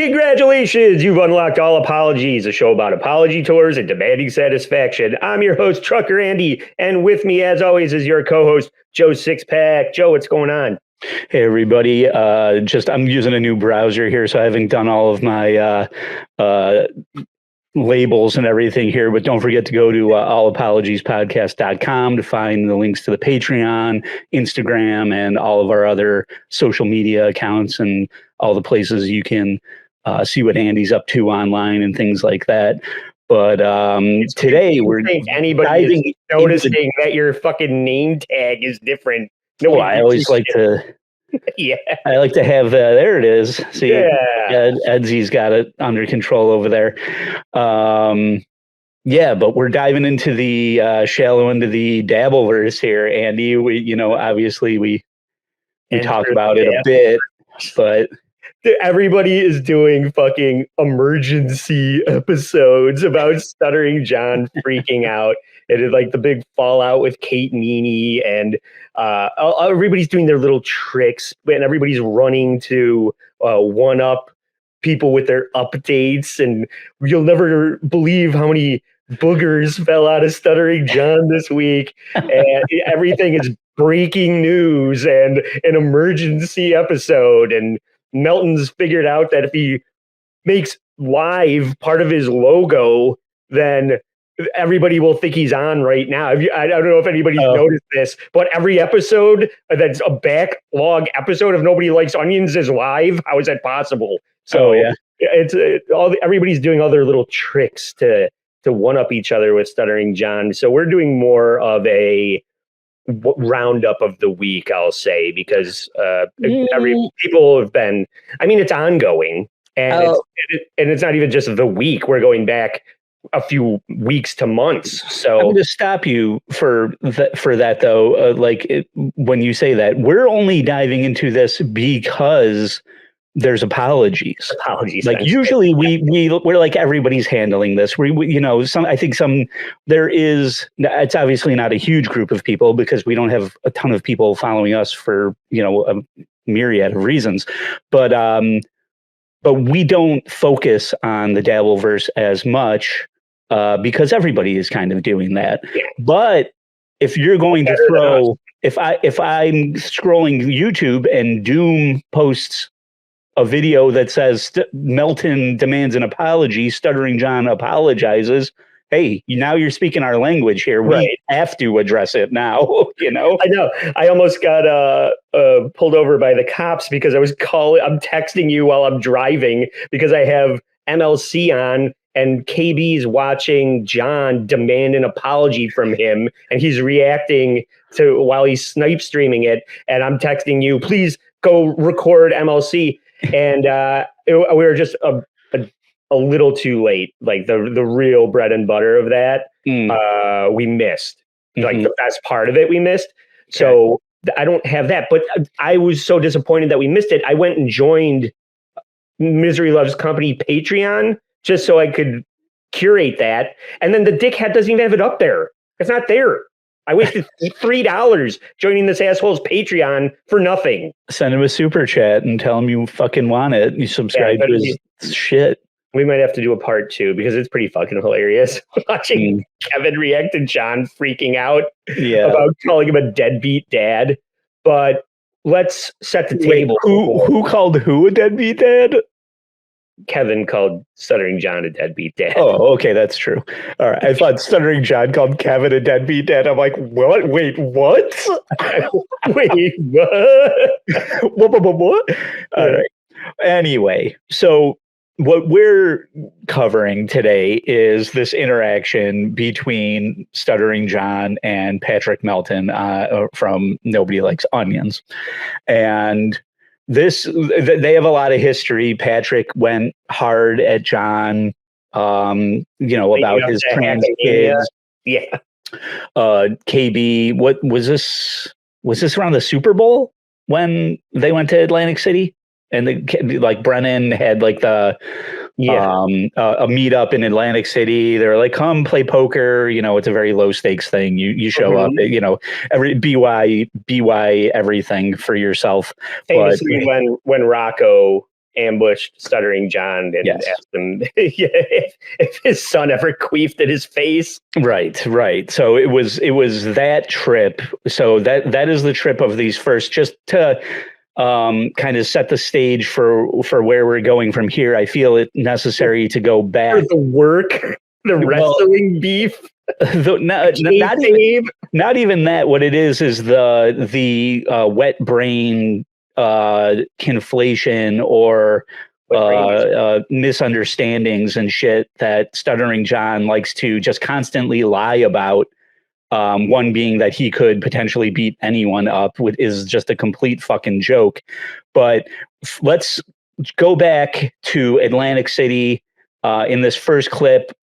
Congratulations, you've unlocked All Apologies, a show about apology tours and demanding satisfaction. I'm your host, Trucker Andy, and with me, as always, is your co-host, Joe Sixpack. Joe, what's going on? Hey, everybody. I'm using a new browser here, so I haven't done all of my labels and everything here, but don't forget to go to allapologiespodcast.com to find the links to the Patreon, Instagram, and all of our other social media accounts and all the places you can see what Andy's up to online and things like that. But today we're anybody is noticing that your fucking name tag is different. No, I always like to. Yeah, I like to have there it is. See, yeah. Edsy's got it under control over there. Yeah, but we're diving into the shallow into the Dabbleverse here, Andy. Obviously we talk about it a bit, but everybody is doing fucking emergency episodes about Stuttering John freaking out. It is like the big fallout with Kate Meaney, and everybody's doing their little tricks, and everybody's running to one-up people with their updates, and you'll never believe how many boogers fell out of Stuttering John this week, and everything is breaking news and an emergency episode, and Melton's figured out that if he makes live part of his logo, then everybody will think he's on right now. I don't know if anybody's noticed this, but every episode that's a backlog episode of Nobody Likes Onions is live. How is that possible? So everybody's doing all their little tricks to one up each other with Stuttering John. So we're doing more of a roundup of the week, I'll say, because people have been. I mean, it's ongoing, and it's not even just the week. We're going back a few weeks to months. So I'm going to stop you for that though. When you say that, we're only diving into this because there's apologies. Like usually we're like everybody's handling this. It's obviously not a huge group of people because we don't have a ton of people following us for a myriad of reasons, but we don't focus on the Dabbleverse as much because everybody is kind of doing that. Yeah. But if you're going to throw, if I'm scrolling YouTube and Doom posts a video that says Melton demands an apology, Stuttering John apologizes. Hey, now you're speaking our language here. Right. We have to address it now. I know. I almost got pulled over by the cops because I'm texting you while I'm driving because I have MLC on and KB's watching John demand an apology from him, and he's reacting to while he's snipe streaming it, and I'm texting you, please go record MLC. And we were just a little too late. Like the real bread and butter of that, we missed. Mm-hmm. Like the best part of it, we missed. Okay. So I don't have that. But I was so disappointed that we missed it. I went and joined Misery Loves Company Patreon just so I could curate that. And then the dickhead doesn't even have it up there. It's not there. I wasted $3 joining this asshole's Patreon for nothing. Send him a super chat and tell him you fucking want it. You subscribe to his shit. We might have to do a part 2 because it's pretty fucking hilarious watching Kevin react to John freaking out about calling him a deadbeat dad. But let's set the table. Who called who a deadbeat dad? Kevin called Stuttering John a deadbeat dad. Oh, okay, that's true. All right, I thought Stuttering John called Kevin a deadbeat dad. I'm like, what? Wait, what? Wait, what? What? All right. Anyway, so what we're covering today is this interaction between Stuttering John and Patrick Melton from Nobody Likes Onions, and they have a lot of history. Patrick went hard at John, about his trans kids. Yeah. KB, what was this? Was this around the Super Bowl when they went to Atlantic City? And Brennan had a meetup in Atlantic City. They're like, come play poker. It's a very low stakes thing. You show up, every BY everything for yourself. Famously, when Rocco ambushed Stuttering John and asked him if his son ever queefed at his face. Right. So it was that trip. So that is the trip of these first, just to kind of set the stage for where we're going from here. I feel it necessary to go back. For the work, the wrestling beef. Not even that. What it is the wet brain conflation or misunderstandings and shit that Stuttering John likes to just constantly lie about. One being that he could potentially beat anyone up, which is just a complete fucking joke. But let's go back to Atlantic City in this first clip.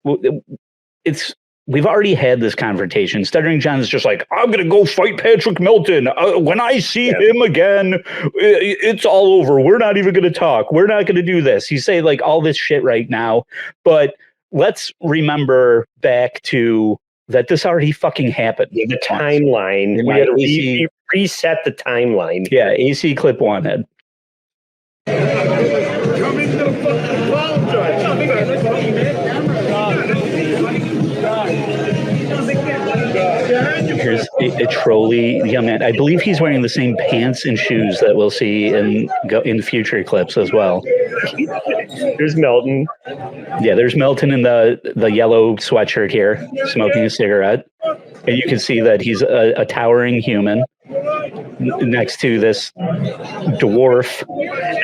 We've already had this confrontation. Stuttering John is just like, I'm going to go fight Patrick Melton. When I see him again, it's all over. We're not even going to talk. We're not going to do this. He's saying like all this shit right now. But let's remember back to that this already fucking happened. Yeah, the timeline. We had to reset the timeline. Yeah, AC clip 1 head. Here's a trolley young man. I believe he's wearing the same pants and shoes that we'll see in future clips as well. There's Melton. Yeah, there's Melton in the yellow sweatshirt here, smoking a cigarette. And you can see that he's a towering human next to this dwarf.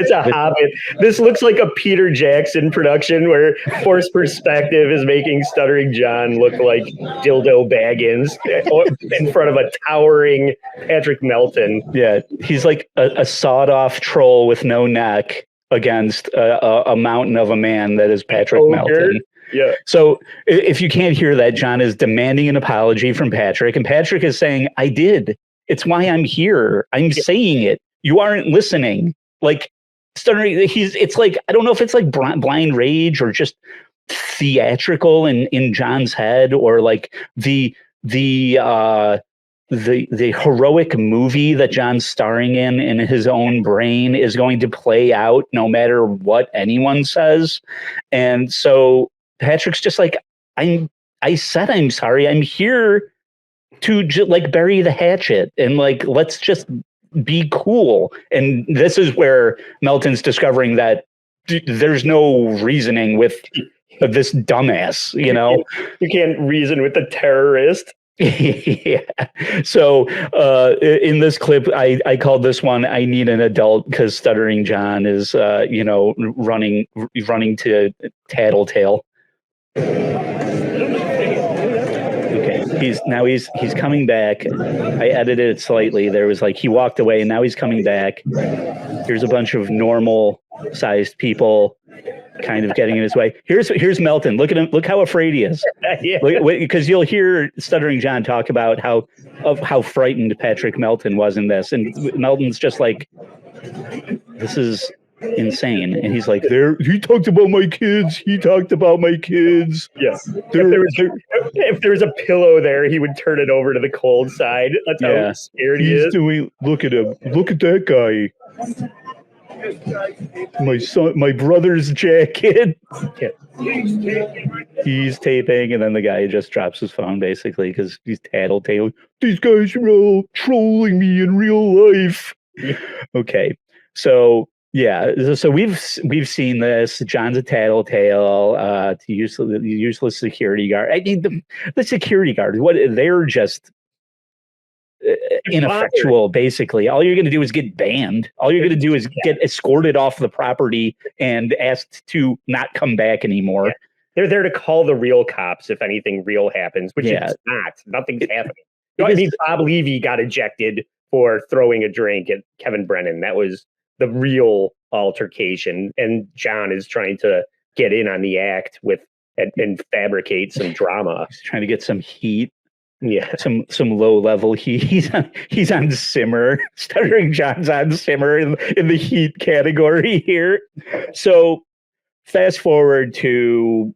It's a hobbit. This looks like a Peter Jackson production where forced perspective is making Stuttering John look like Dildo Baggins in front of a towering Patrick Melton. Yeah, he's like a sawed-off troll with no neck against a mountain of a man that is Patrick Melton. Yeah. So if you can't hear that, John is demanding an apology from Patrick, and Patrick is saying, I did. It's why I'm here. I'm saying it. You aren't listening. Like, Stuttering, it's like, I don't know if it's like blind rage or just theatrical in John's head, or like the heroic movie that John's starring in his own brain is going to play out no matter what anyone says. And so Patrick's just like, I said I'm sorry. I'm here to like bury the hatchet and like, let's just be cool. And this is where Melton's discovering that there's no reasoning with this dumbass, you know? You can't reason with the terrorist. Yeah. So in this clip, I called this one, I Need an Adult, because Stuttering John is, running to tattletale. He's coming back. I edited it slightly. There was like, he walked away and now he's coming back. Here's a bunch of normal sized people kind of getting in his way. Here's Melton. Look at him. Look how afraid he is. Because you'll hear Stuttering John talk about how frightened Patrick Melton was in this. And Melton's just like, this is insane. And he's like, he talked about my kids. Yes. If there was a pillow there, he would turn it over to the cold side. That's how scared he is. Look at him. Look at that guy. My brother's jacket. He's taping, and then the guy just drops his phone basically because he's tattletaling. These guys are all trolling me in real life. Okay, so yeah, so we've seen this. John's a tattletale, useless security guard. I mean, the security guard. They're just ineffectual, basically. All you're going to do is get banned. All you're going to do is get escorted off the property and asked to not come back anymore. Yeah. They're there to call the real cops if anything real happens, which it's not. Nothing's happening. I mean, Bob Levy got ejected for throwing a drink at Kevin Brennan. That was the real altercation. And John is trying to get in on the act and fabricate some drama. He's trying to get some heat. Yeah, some low level heat. He's on simmer. Stuttering John's on simmer in the heat category here. So fast forward to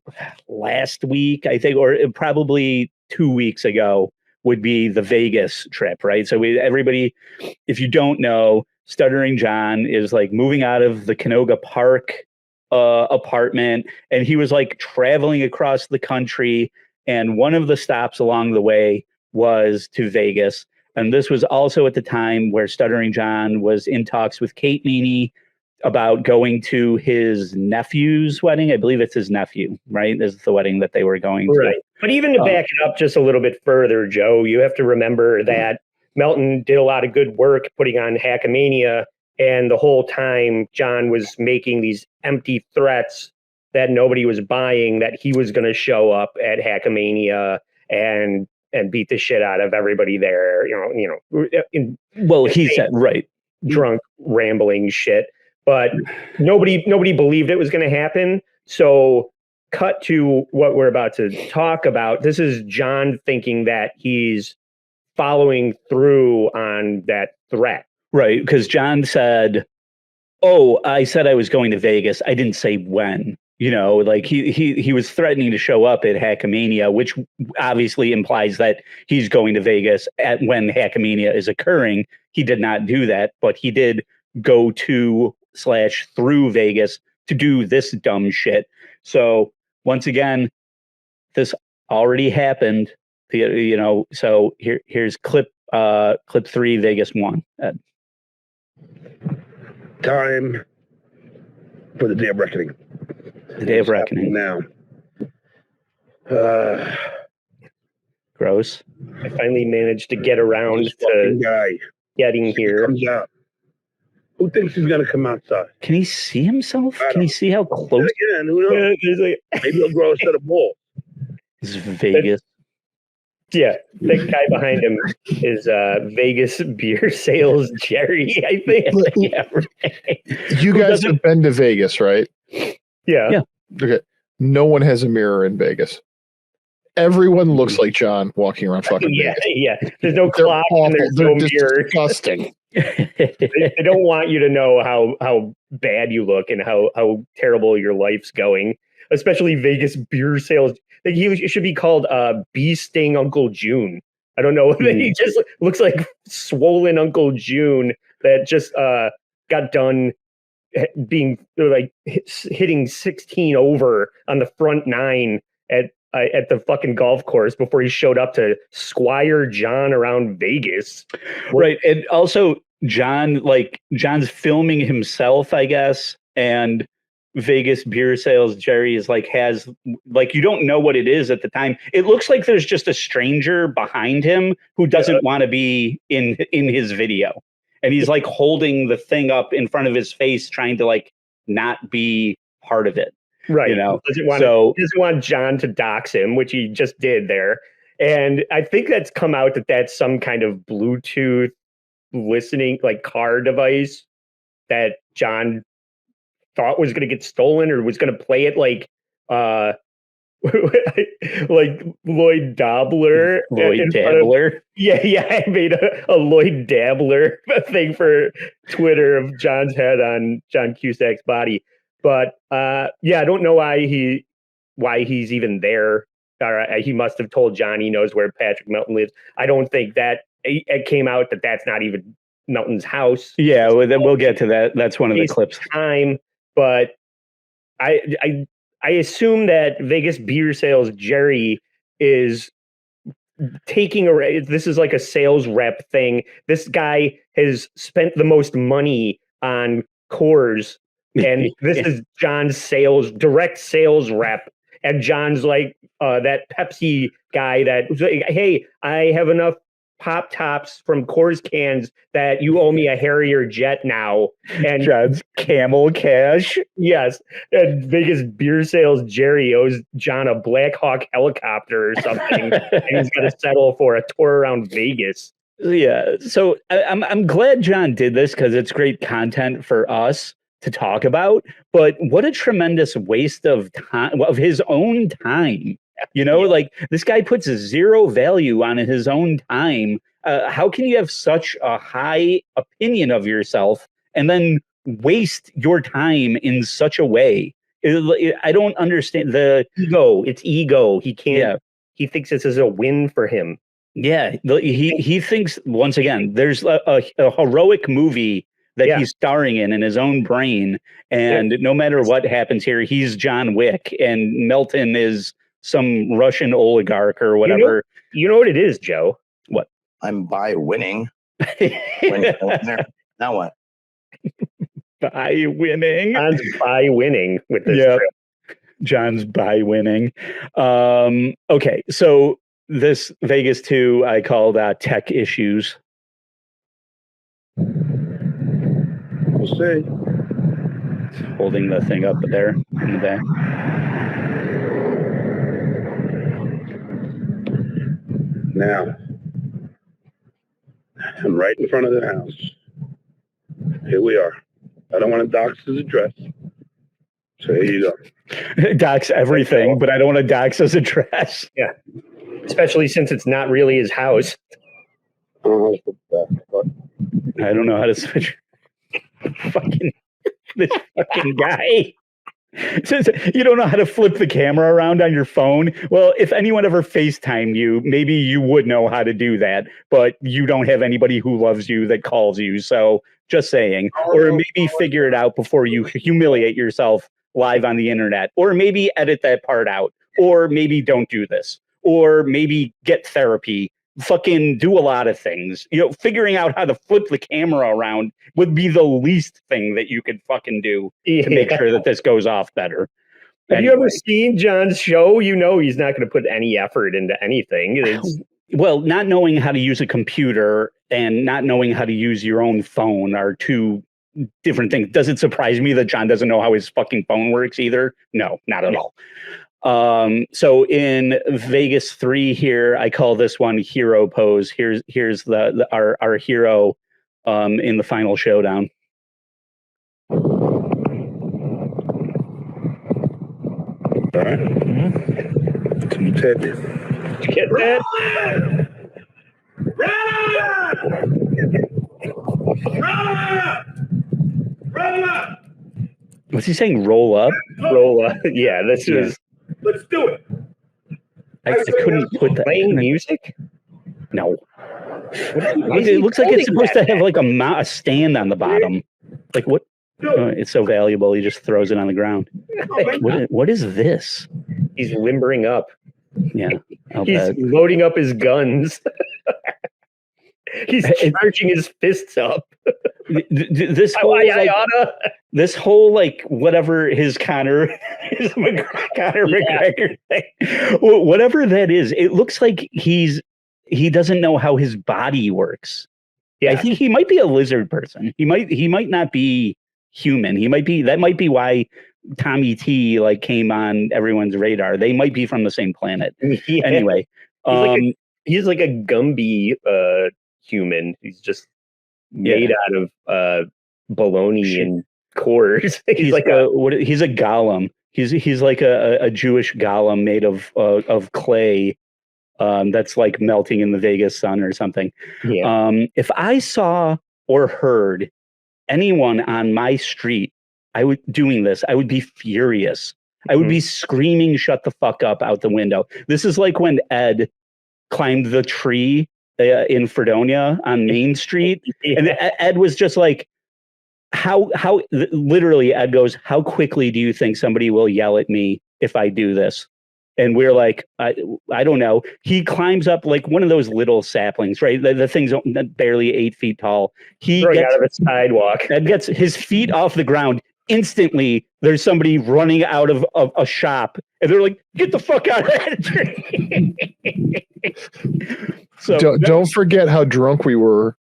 last week, I think, or probably 2 weeks ago would be the Vegas trip, right? So everybody, if you don't know, Stuttering John is like moving out of the Canoga Park apartment, and he was like traveling across the country. And one of the stops along the way was to Vegas. And this was also at the time where Stuttering John was in talks with Kate Meaney about going to his nephew's wedding. I believe it's his nephew, right? This is the wedding that they were going to. Right. But even to back it up just a little bit further, Joe, you have to remember that Melton did a lot of good work putting on Hackamania, and the whole time John was making these empty threats that nobody was buying, that he was going to show up at Hackamania and beat the shit out of everybody there. He said, right, drunk rambling shit, but nobody believed it was going to happen. So cut to what we're about to talk about. This is John thinking that he's following through on that threat. Right, because John said, "Oh, I said I was going to Vegas. I didn't say when." Like he was threatening to show up at Hackamania, which obviously implies that he's going to Vegas when Hackamania is occurring. He did not do that, but he did go to / through Vegas to do this dumb shit. So once again, this already happened. So here's clip 3, Vegas 1. Time for the day of reckoning. The day of reckoning. Now. Gross. I finally managed to get around to getting here. Comes out. Who thinks he's going to come outside? Can he see himself? Can he see how close? Again, who knows? Maybe he'll grow a set of balls. It's Vegas. Yeah, that guy behind him is Vegas beer sales Jerry, I think. Yeah, right. You guys have been to Vegas, right? Yeah. Okay. No one has a mirror in Vegas. Everyone looks like John walking around fucking Vegas. Yeah. There's no clock and there's no mirror. Disgusting. They don't want you to know how bad you look and how terrible your life's going. Especially Vegas beer sales. He should be called Bee Sting Uncle June. I don't know. He just looks like swollen Uncle June that just got done being like hitting 16 over on the front 9 at the fucking golf course before he showed up to squire John around Vegas. Right. And also John's filming himself, I guess, and Vegas beer sales Jerry is has you don't know what it is at the time. It looks like there's just a stranger behind him who doesn't want to be in his video, and he's holding the thing up in front of his face, trying to not be part of it. Right. Doesn't want John to dox him, which he just did there. And I think that's come out that's some kind of Bluetooth listening car device that John thought was going to get stolen, or was going to play it like Lloyd Dabbler. I made a Lloyd Dabbler thing for Twitter of John's head on John Cusack's body. But I don't know why he's even there. He must have told John he knows where Patrick Melton lives. I don't think that it came out that that's not even Melton's house. Yeah, well, then we'll get to that. That's one of the clips. But I assume that Vegas beer sales Jerry is taking this is like a sales rep thing. This guy has spent the most money on Coors, and this is John's direct sales rep. And John's that Pepsi guy that was like, hey, I have enough Pop Tops from Coors cans that you owe me a Harrier jet now. And John's Camel Cash. Yes. And Vegas beer sales Jerry owes John a Black Hawk helicopter or something. And he's got to settle for a tour around Vegas. Yeah. So I'm glad John did this, because it's great content for us to talk about. But what a tremendous waste of time, of his own time. This guy puts zero value on his own time. How can you have such a high opinion of yourself and then waste your time in such a way? I don't understand the ego. It's ego. He can't. Yeah. He thinks this is a win for him. Yeah, he thinks, once again, there's a heroic movie that he's starring in his own brain. And no matter what happens here, he's John Wick and Melton is some Russian oligarch or whatever. You know what it is, Joe? What? I'm by winning. Now what? By winning. John's by winning with this trip. John's by winning. Okay, so this Vegas 2 I called tech issues. We'll see. Holding the thing up there in the back. Now, I'm right in front of the house. Here we are. I don't want to dox his address. So here you go. Dox everything, but I don't want to dox his address. Yeah. Especially since it's not really his house. I don't know how to put that, but I don't know how to switch. Fucking this fucking guy. Says you don't know how to flip the camera around on your phone. Well, if anyone ever FaceTimed you, maybe you would know how to do that, but you don't have anybody who loves you that calls you. So just saying, or maybe figure it out before you humiliate yourself live on the internet, or maybe edit that part out, or maybe don't do this, or maybe get therapy. Fucking do a lot of things. You know, figuring out how to flip the camera around would be the least thing that you could fucking do to make sure that this goes off better. Have you ever seen John's show? You know he's not going to put any effort into anything. Well, not knowing how to use a computer and not knowing how to use your own phone are two different things. Does it surprise me that John doesn't know how his fucking phone works either? No, not at all. So in Vegas 3 here, I call this one hero pose. Here's our hero in the final showdown. all right. Come on, Ted. Did you get that? What's he saying? Roll up? Roll up. Yeah, this is. Let's do it. I couldn't put that. Playing music? No. It looks like it's supposed to have like a stand on the bottom. Like what? It's so valuable. He just throws it on the ground. What is this? He's limbering up. Yeah. He's loading up his guns. He's charging his fists up. This whole like whatever his Conor McGregor thing, whatever that is, it looks like he doesn't know how his body works. Yeah, I think he might be a lizard person. He might not be human. That might be why Tommy T like came on everyone's radar. They might be from the same planet. Yeah. Anyway, he's like a Gumby human. He's just made out of bologna and cores. He's like he's a golem. He's like a Jewish golem made of clay that's like melting in the Vegas sun or something. Yeah. If I saw or heard anyone on my street I would be furious. I would be screaming, "Shut the fuck up!" out the window. This is like when Ed climbed the tree in Fredonia on Main Street, and Ed was just like, "How?" Literally, Ed goes, "How quickly do you think somebody will yell at me if I do this?" And we're like, I don't know. He climbs up like one of those little saplings, right? The thing's barely 8 feet tall. He gets out of a sidewalk. Ed gets his feet off the ground. Instantly, there's somebody running out of a shop, and they're like, "Get the fuck out of that tree!" So don't forget how drunk we were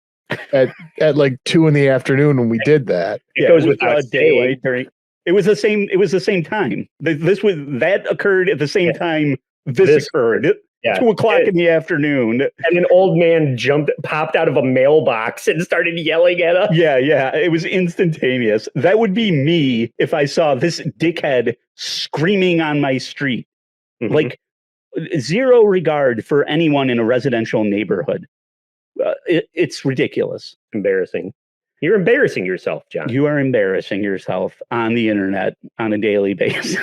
at like 2 PM when we did that. It goes without daylight during. It was the same. It was the same time. That occurred at the same time. This occurred. 2 o'clock in the afternoon. And an old man popped out of a mailbox and started yelling at us. Yeah. It was instantaneous. That would be me if I saw this dickhead screaming on my street. Mm-hmm. Like, zero regard for anyone in a residential neighborhood. It's ridiculous. Embarrassing. You're embarrassing yourself, John. You are embarrassing yourself on the internet on a daily basis.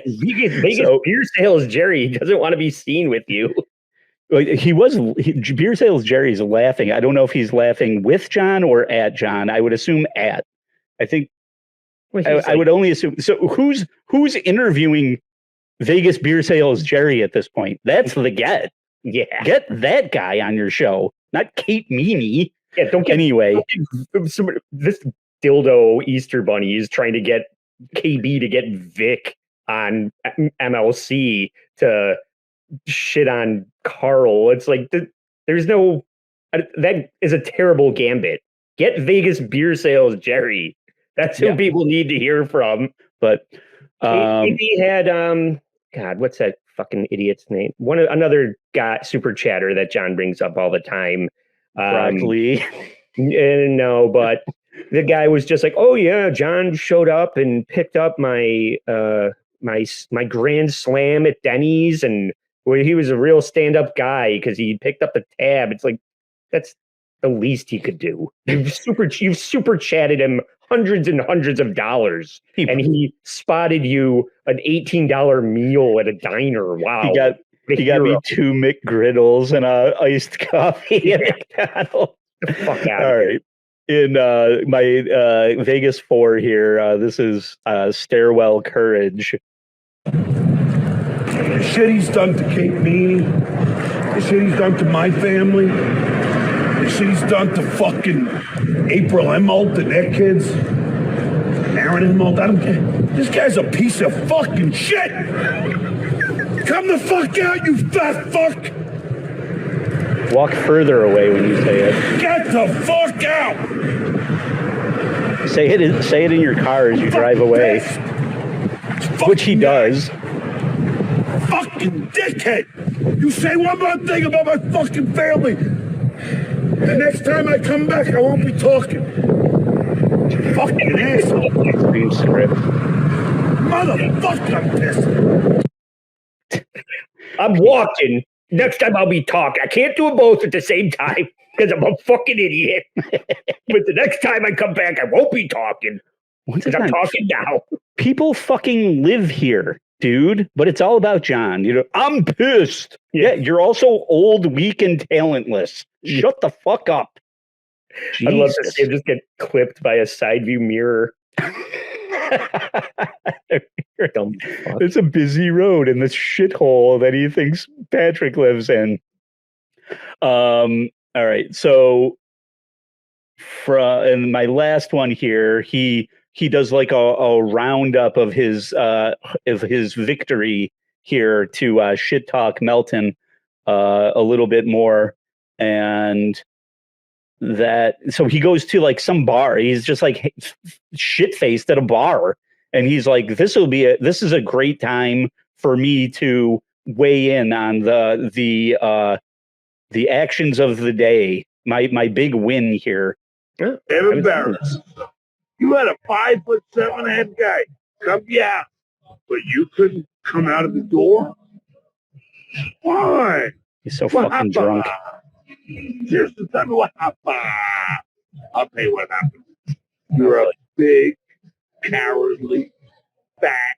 Vegas beer sales, Jerry doesn't want to be seen with you. Beer Sales Jerry's laughing. I don't know if he's laughing with John or at John. I would assume at. I think I would only assume. So who's interviewing Vegas Beer Sales Jerry at this point? That's the get. Yeah. Get that guy on your show, not Kate Meaney. Yeah, this dildo Easter Bunny is trying to get KB to get Vic on MLC to shit on Carl. It's like there's no that is a terrible gambit. Get Vegas Beer Sales Jerry. That's who people need to hear from. But he had God, what's that fucking idiot's name? Another guy, super chatter that John brings up all the time. Broccoli. No, but the guy was just like, oh yeah, John showed up and picked up my my Grand Slam at Denny's, and he was a real stand-up guy because he picked up the tab. It's like, that's the least he could do. You've super chatted him hundreds and hundreds of dollars, and he spotted you an $18 meal at a diner. Wow. He got me 2 McGriddles and a iced coffee at McDonald's. The fuck out. All right. In my Vegas 4 here, this is Stairwell Courage. The shit he's done to Kate Meaney, the shit he's done to my family, the shit he's done to fucking April and Melton, their kids, Aaron and Melton. I don't care. This guy's a piece of fucking shit. Come the fuck out, you fat fuck. Walk further away when you say it. Get the fuck out. Say it in your car as you drive away, which he does. Fucking dickhead. You say one more thing about my fucking family. The next time I come back, I won't be talking. Fucking asshole. Extreme script. Motherfucker, I'm pissed. I'm walking. Next time I'll be talking. I can't do them both at the same time because I'm a fucking idiot. But the next time I come back, I won't be talking. Because I'm talking now. People fucking live here, dude. But it's all about John. You know, I'm pissed. Yeah, you're also old, weak, and talentless. Shut the fuck up. Jesus. I'd love to see him just get clipped by a side view mirror. It's a busy road in this shithole that he thinks Patrick lives in. All right, so in my last one here, he does like a roundup of his victory here to shit talk Melton a little bit more, and that so he goes to like some bar. He's just like shit faced at a bar, and he's like, this is a great time for me to weigh in on the actions of the day, my big win here. And embarrassed. You had a 5'7" head guy come out, but you couldn't come out of the door. Why? He's so fucking drunk. Just tell me what happened. I'll tell you what happened. You're a big, cowardly, fat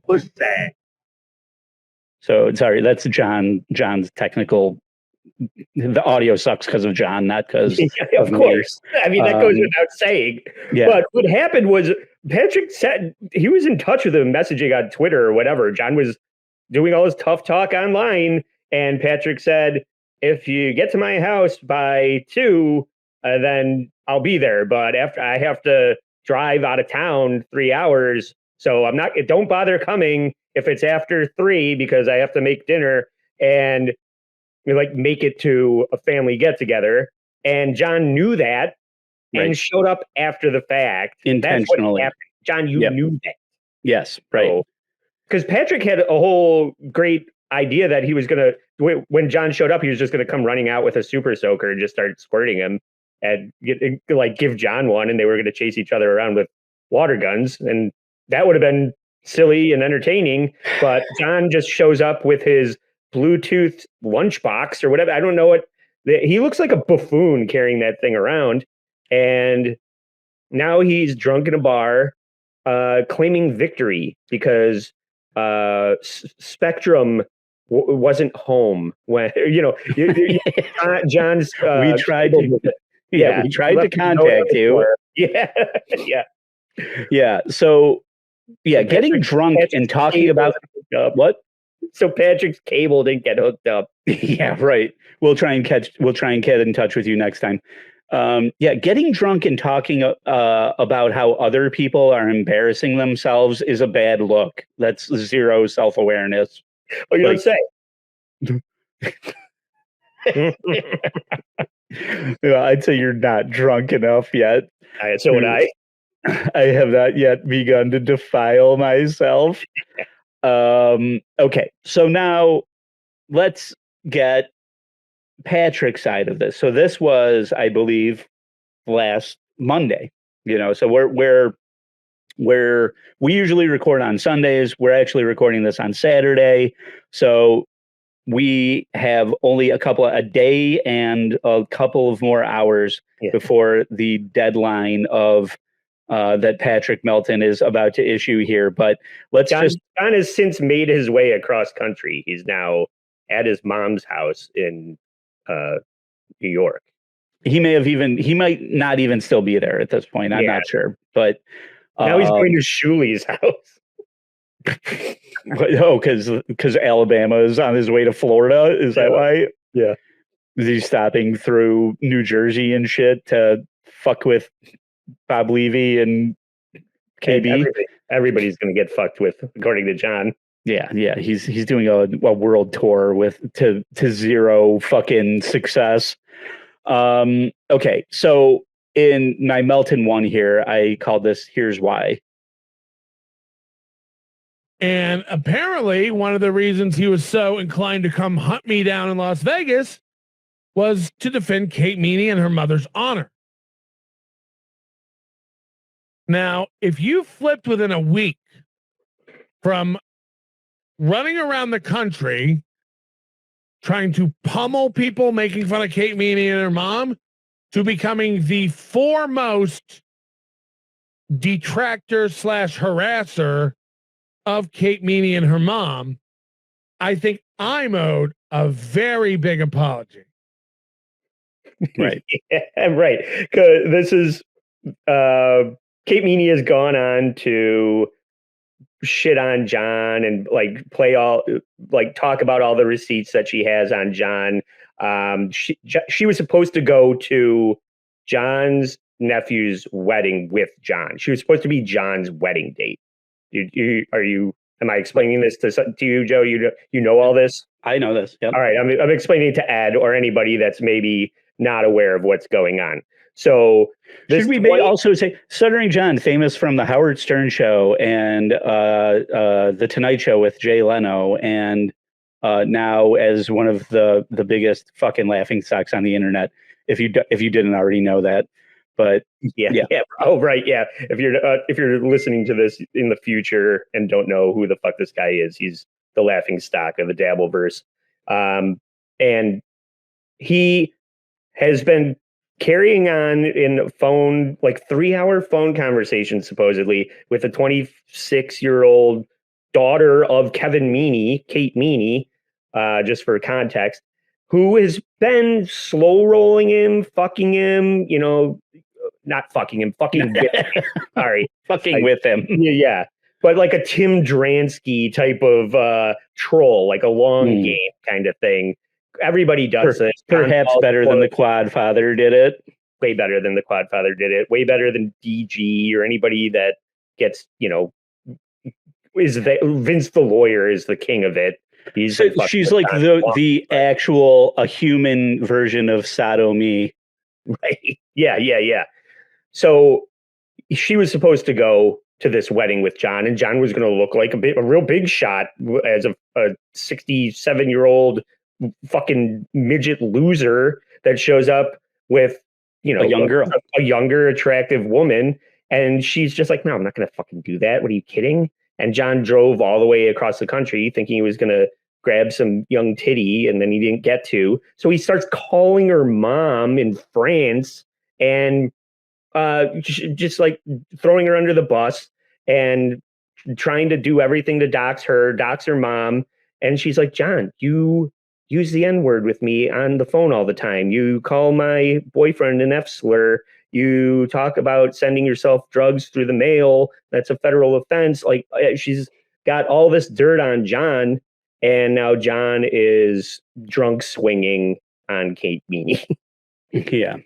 pussy. So sorry, that's John's technical. The audio sucks because of John, not because of course. I mean, that goes without saying. Yeah. But what happened was Patrick said he was in touch with him, messaging on Twitter or whatever. John was doing all his tough talk online, and Patrick said, if you get to my house by 2, then I'll be there. But after I have to drive out of town 3 hours, so don't bother coming if it's after 3 because I have to make dinner and make it to a family get together. And John knew that and showed up after the fact. Intentionally. That's what happened. John, you knew that. Yes, right. Because Patrick had a whole great idea that he was going to, when John showed up, he was just going to come running out with a super soaker and just start squirting him and give John one, and they were going to chase each other around with water guns. And that would have been silly and entertaining, but John just shows up with his Bluetooth lunchbox or whatever. I don't know what, he looks like a buffoon carrying that thing around. And now he's drunk in a bar, claiming victory because Spectrum wasn't home when John's. We tried to. Yeah, we tried to contact you. Yeah, yeah, yeah. So yeah, So getting drunk and talking about what? So Patrick's cable didn't get hooked up. Yeah, right. We'll try and get in touch with you next time. Yeah, getting drunk and talking about how other people are embarrassing themselves is a bad look. That's zero self-awareness. Oh, you don't say. Yeah, I'd say you're not drunk enough yet. So would I. I have not yet begun to defile myself. Okay, so now let's get Patrick's side of this. So this was, I believe, last Monday. So we usually record on Sundays. We're actually recording this on Saturday. So we have only a day and a couple of more hours before the deadline of that Patrick Melton is about to issue here. But John has since made his way across country. He's now at his mom's house in New York. He might not even still be there at this point. I'm not sure. But now he's going to Shuli's house. Because Alabama is on his way to Florida. Is that why? Yeah. Is he stopping through New Jersey and shit to fuck with Bob Levy and KB? Everybody's going to get fucked with, according to John. Yeah. He's doing a world tour to zero fucking success. Okay, so in my Melton one here, I called this "Here's Why." And apparently, one of the reasons he was so inclined to come hunt me down in Las Vegas was to defend Kate Meaney and her mother's honor. Now, if you flipped within a week from running around the country trying to pummel people making fun of Kate Meaney and her mom to becoming the foremost detractor / harasser of Kate Meaney and her mom, I think I'm owed a very big apology. Right. Yeah, right. Because this is Kate Meaney has gone on to shit on John and talk about all the receipts that she has on John. She was supposed to go to John's nephew's wedding with John. She was supposed to be John's wedding date. Am I explaining this to you, Joe? You know all this? I know this. Yep. All right. I'm explaining it to Ed or anybody that's maybe not aware of what's going on. So should we also say Stuttering John, famous from the Howard Stern show and the Tonight Show with Jay Leno, and now as one of the biggest fucking laughing stocks on the internet. If you didn't already know that. But yeah. Oh, right. Yeah. If you're listening to this in the future and don't know who the fuck this guy is, he's the laughing stock of the Dabbleverse. And he has been carrying on in 3-hour phone conversations, supposedly, with a 26-year-old daughter of Kevin Meaney, Kate Meaney, just for context, who has been slow rolling him, fucking him, not fucking him, fucking with him. Sorry. Fucking with him. Yeah. But like a Tim Dransky type of troll, like a long game kind of thing. Everybody does this. Perhaps better than the Quadfather did it. Way better than the Quadfather did it. Way better than DG or anybody that gets, Vince the lawyer is the king of it. She's like the actual a human version of sodomy. Right. Yeah. So she was supposed to go to this wedding with John, and John was going to look like a real big shot as a 67-year-old fucking midget loser that shows up with, a young girl, a younger, attractive woman. And she's just like, no, I'm not going to fucking do that. What are you kidding? And John drove all the way across the country thinking he was going to grab some young titty, and then he didn't get to. So he starts calling her mom in France and just like throwing her under the bus and trying to do everything to dox her mom. And she's like, John, you use the N-word with me on the phone all the time. You call my boyfriend an F-slur. You talk about sending yourself drugs through the mail. That's a federal offense. Like, she's got all this dirt on John, and now John is drunk swinging on Kate Meaney. Yeah.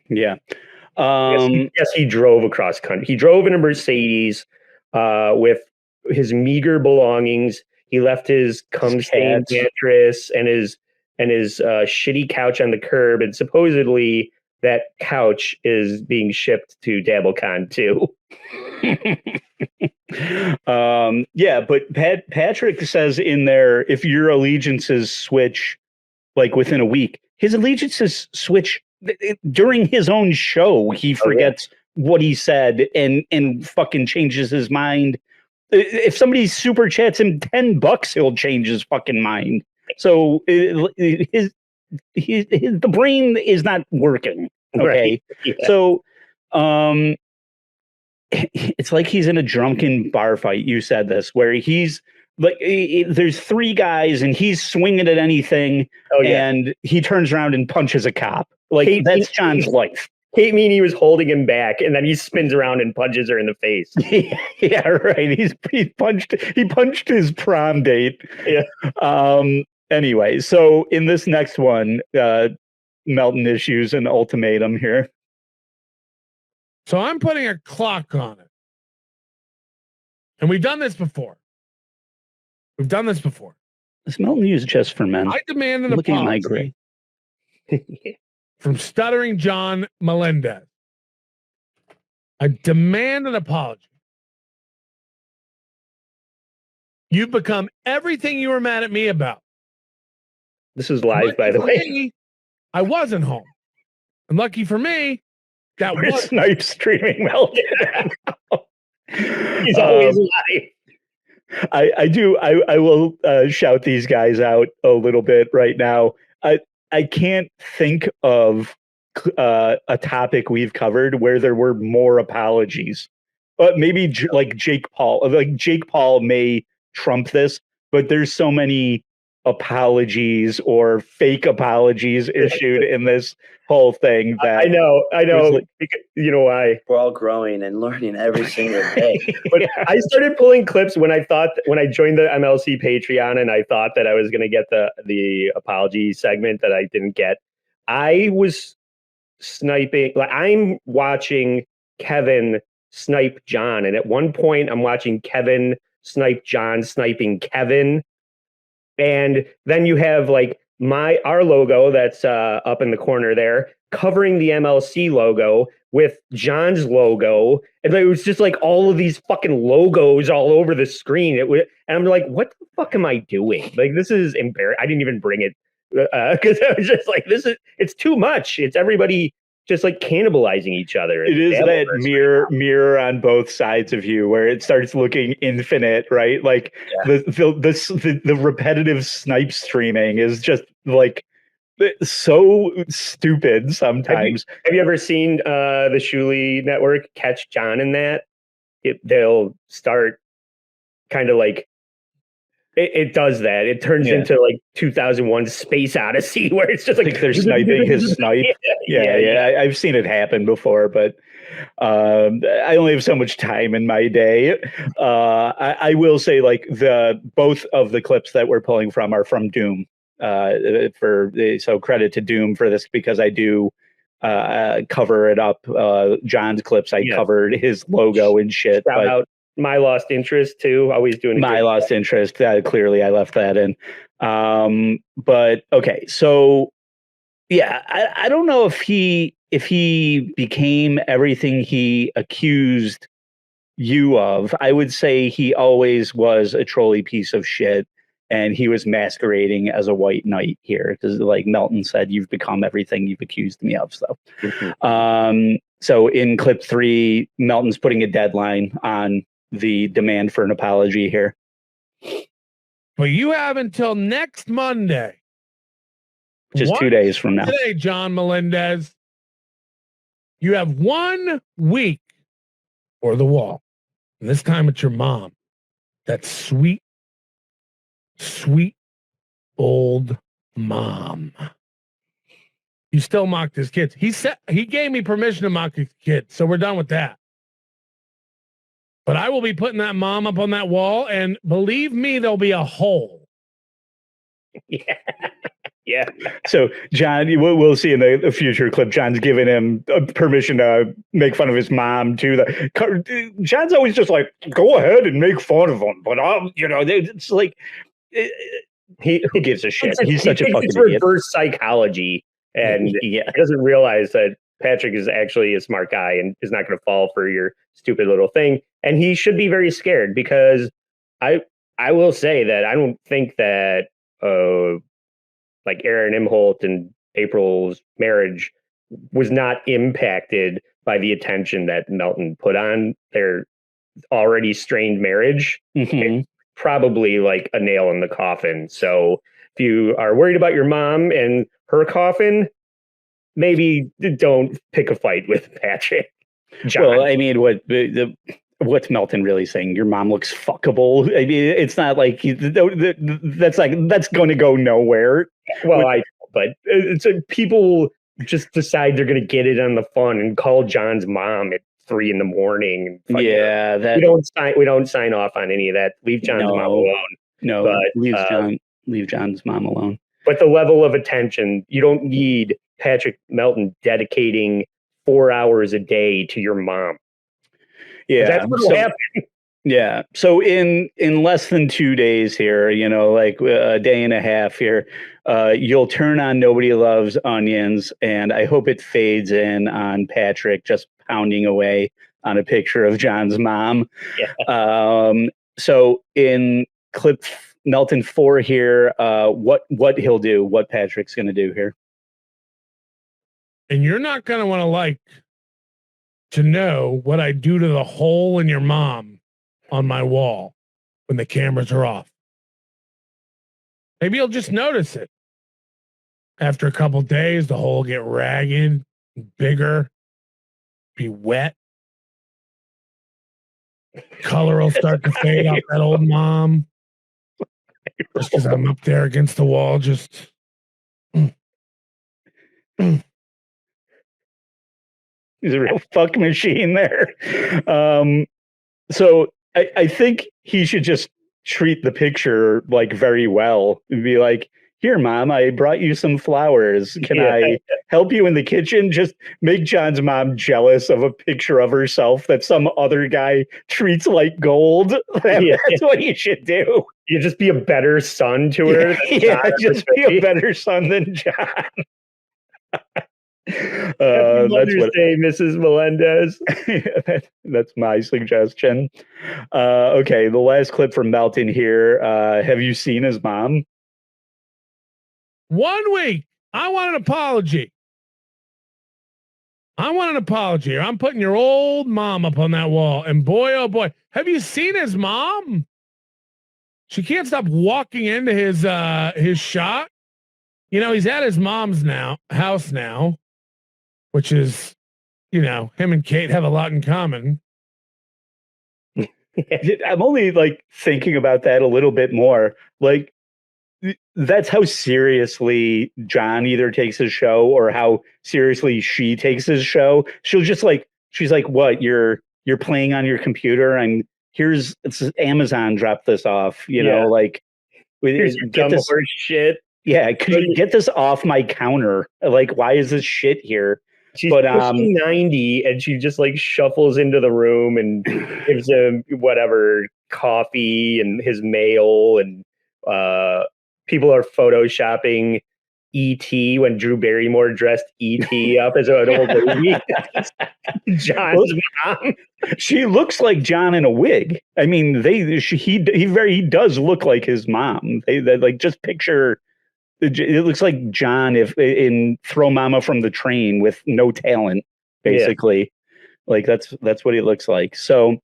Yes, he drove across country. He drove in a Mercedes with his meager belongings. He left his cum-stained mattress and his shitty couch on the curb, and supposedly that couch is being shipped to DabbleCon too. Yeah, but Patrick says in there, if your allegiances switch like within a week, his allegiances switch during his own show. He forgets what he said and fucking changes his mind. If somebody super chats him $10, he'll change his fucking mind. So his the brain is not working. Okay. Right. Yeah. So it's like he's in a drunken bar fight. You said this, where he's like, there's three guys and he's swinging at anything. And he turns around and punches a cop. Like, that's John's life. Kate Meaney was holding him back, and then he spins around and punches her in the face. Yeah, right. He punched his prom date. Yeah. Anyway, so in this next one, Melton issues an ultimatum here. So I'm putting a clock on it. And we've done this before. Does Melton use just for men? I demand an apology. Looking at my grade. From Stuttering John Melendez. I demand an apology. You've become everything you were mad at me about. This is live, by the way. I wasn't home. And lucky for me, that was Snipe streaming Melton. He's always live. I will shout these guys out a little bit right now. I can't think of a topic we've covered where there were more apologies. But maybe like Jake Paul. Like, Jake Paul may trump this, but there's so many apologies or fake apologies issued in this whole thing that I know. Like, you know why? We're all growing and learning every single day. But I started pulling clips when I joined the MLC Patreon, and I thought that I was going to get the apology segment that I didn't get. I was sniping, like, I'm watching Kevin snipe John, and at one point I'm watching Kevin snipe John sniping Kevin. And then you have like our logo that's up in the corner there covering the MLC logo with John's logo. And it was just like all of these fucking logos all over the screen. And I'm like, what the fuck am I doing? Like, this is embarrassing. I didn't even bring it because I was just like, it's too much. It's everybody just like cannibalizing each other. It is that mirror on both sides of you where it starts looking infinite, right? Like the repetitive snipe streaming is just like so stupid sometimes. Have you ever seen the Shuley Network catch John in that? They'll start kind of like it does that. It turns into like 2001 Space Odyssey, where it's just like they're sniping his snipe. Yeah. I've seen it happen before, but I only have so much time in my day. I will say, like, both of the clips that we're pulling from are from Doom. So credit to Doom for this, because I do cover it up. John's clips, I covered his logo and shit. Shout out My Lost Interest too. Always doing My Lost Interest. Clearly, I left that in. But okay, so yeah, I don't know if he became everything he accused you of. I would say he always was a trolly piece of shit, and he was masquerading as a white knight here, because, like Melton said, you've become everything you've accused me of. So, so in clip 3, Melton's putting a deadline on the demand for an apology here. Well, you have until next Monday, just 2 days from now. Today, John Melendez, you have 1 week for the wall. And this time it's your mom. That sweet, sweet old mom. You still mocked his kids. He said he gave me permission to mock his kids, so we're done with that. But I will be putting that mom up on that wall, and believe me, there'll be a hole. Yeah. Yeah. So John, we'll see in the future clip. John's giving him permission to make fun of his mom too. John's always just like, go ahead and make fun of him, but it's like, who gives a shit? He's such a fucking idiot. Reverse psychology, and he doesn't realize that Patrick is actually a smart guy and is not going to fall for your stupid little thing. And he should be very scared, because I will say that I don't think that like Aaron Imholt and April's marriage was not impacted by the attention that Melton put on their already strained marriage. Mm-hmm. It's probably like a nail in the coffin. So if you are worried about your mom and her coffin, maybe don't pick a fight with Patrick. John. Well, I mean, what's Melton really saying? Your mom looks fuckable. I mean, it's not like that's going to go nowhere. Well, but it's people just decide they're going to get it on the fun and call John's mom at 3 a.m. Yeah, we don't sign off on any of that. Leave John's mom alone. No, but, leave John's mom alone. But the level of attention, you don't need Patrick Melton dedicating 4 hours a day to your mom. Yeah, that's what will happen. Yeah. So in less than 2 days here, like a day and a half here, you'll turn on Nobody Loves Onions, and I hope it fades in on Patrick just pounding away on a picture of John's mom. Yeah. So in clip Melton 4 here, what he'll do, what Patrick's going to do here. And you're not going to want to know what I do to the hole in your mom on my wall when the cameras are off. Maybe you'll just notice it. After a couple days, the hole will get ragged, bigger, be wet. Color will start to fade off that old mom. Just because I'm up there against the wall, just... He's a real fuck machine there. So I think he should just treat the picture like very well and be like, here, mom, I brought you some flowers. Can I help you in the kitchen? Just make John's mom jealous of a picture of herself that some other guy treats like gold. That's what you should do. You just be a better son to her. Just be a better son than John. Happy Mother's Day, Mrs. Melendez. That's my suggestion. Okay, the last clip from Melton here. Have you seen his mom? 1 week. I want an apology. Or I'm putting your old mom up on that wall. And boy, oh boy, have you seen his mom? She can't stop walking into his shot. He's at his mom's house now, which is, him and Kate have a lot in common. I'm only thinking about that a little bit more. That's how seriously John either takes his show or how seriously she takes his show. She'll just she's like, what, you're playing on your computer and it's Amazon dropped this off, get this horse shit. Yeah, could you get this off my counter? Why is this shit here? She's pushing 90 and she just shuffles into the room and gives him whatever coffee and his mail, and people are photoshopping E.T. when Drew Barrymore dressed E.T. up as an old lady. John's mom. She looks like John in a wig. I mean, he does look like his mom. They just picture. It looks like John in Throw Mama from the Train with no talent, basically. Yeah. That's what he looks like. So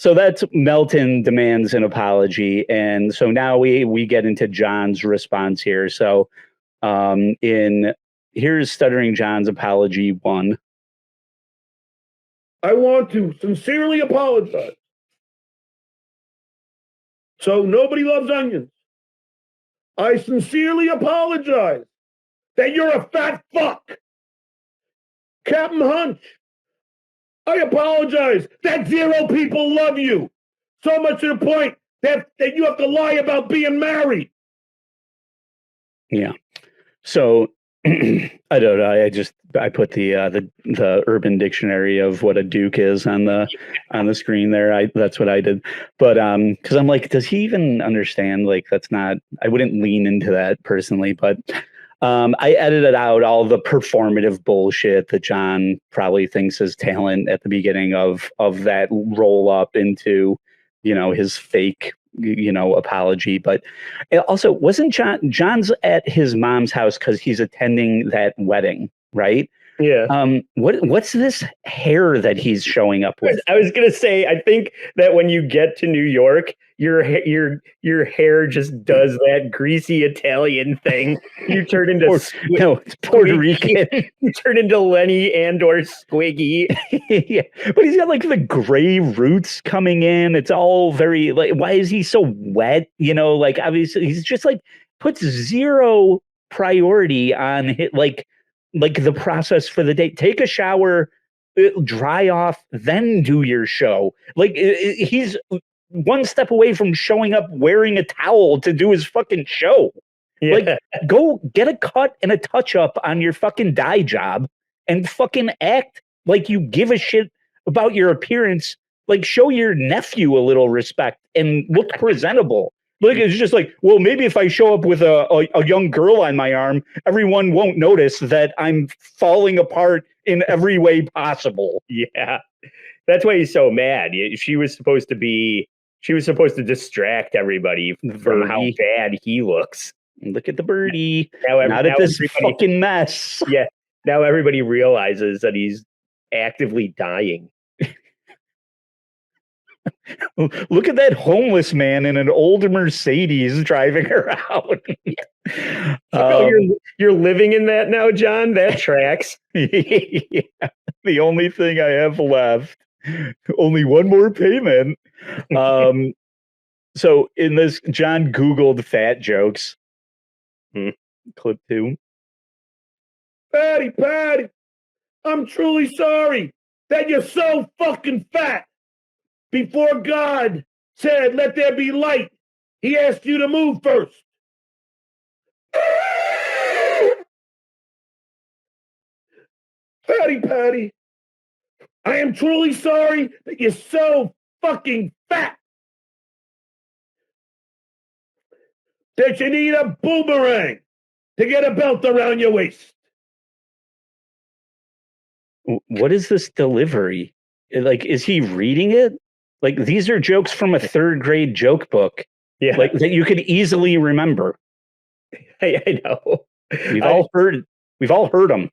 that's Melton demands an apology, and so now we get into John's response here. So here's Stuttering John's apology 1. I want to sincerely apologize. So Nobody Loves Onions I sincerely apologize that you're a fat fuck. Captain Hunch, I apologize that 0 people love you. So much to the point that you have to lie about being married. Yeah. So I don't know. I put the Urban Dictionary of what a duke is on the screen there. That's what I did. But because I'm like, does he even understand? Like, that's not. I wouldn't lean into that personally. But I edited out all the performative bullshit that John probably thinks is talent at the beginning of that roll up into, his fake, apology. But also, wasn't John's at his mom's house because he's attending that wedding, right? Yeah. What's this hair that he's showing up with? I was gonna say, I think that when you get to New York, your hair just does that greasy Italian thing. You turn into it's Puerto Rican. You turn into Lenny and/or Squiggy. Yeah, but he's got like the gray roots coming in. It's all very like. Why is he so wet? Like obviously he's just like puts zero priority on it, like the process for the day. Take a shower, dry off, then do your show. Like he's one step away from showing up wearing a towel to do his fucking show. Yeah. Like, go get a cut and a touch up on your fucking dye job and fucking act like you give a shit about your appearance. Like, show your nephew a little respect and look presentable. Like, it's just like, well, maybe if I show up with a young girl on my arm, everyone won't notice that I'm falling apart in every way possible. Yeah. That's why he's so mad. She was supposed to distract everybody from how bad he looks. Look at the birdie. Not at this fucking mess. Yeah. Now everybody realizes that he's actively dying. Look at that homeless man in an old Mercedes driving around. You're living in that now, John? That tracks. Yeah. The only thing I have left. Only one more payment. So in this, John Googled fat jokes. Clip 2. Patty, I'm truly sorry that you're so fucking fat. Before God said, let there be light, he asked you to move first. Patty, I am truly sorry that you're so fucking fat. That you need a boomerang to get a belt around your waist. What is this delivery? Like, is he reading it? Like, these are jokes from a 3rd grade joke book. Yeah. Like, that you could easily remember. I know. We've all heard them.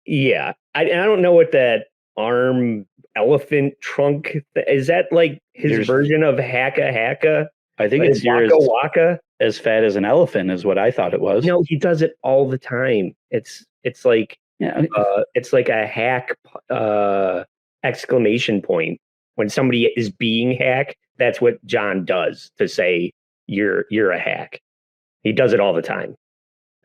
Yeah. I don't know what that arm elephant trunk is. That like his version of hacka? I think like it's yours. Waka as fat as an elephant is what I thought it was. No, he does it all the time. It's like it's like a hack exclamation point. When somebody is being hacked, that's what John does to say you're a hack. He does it all the time.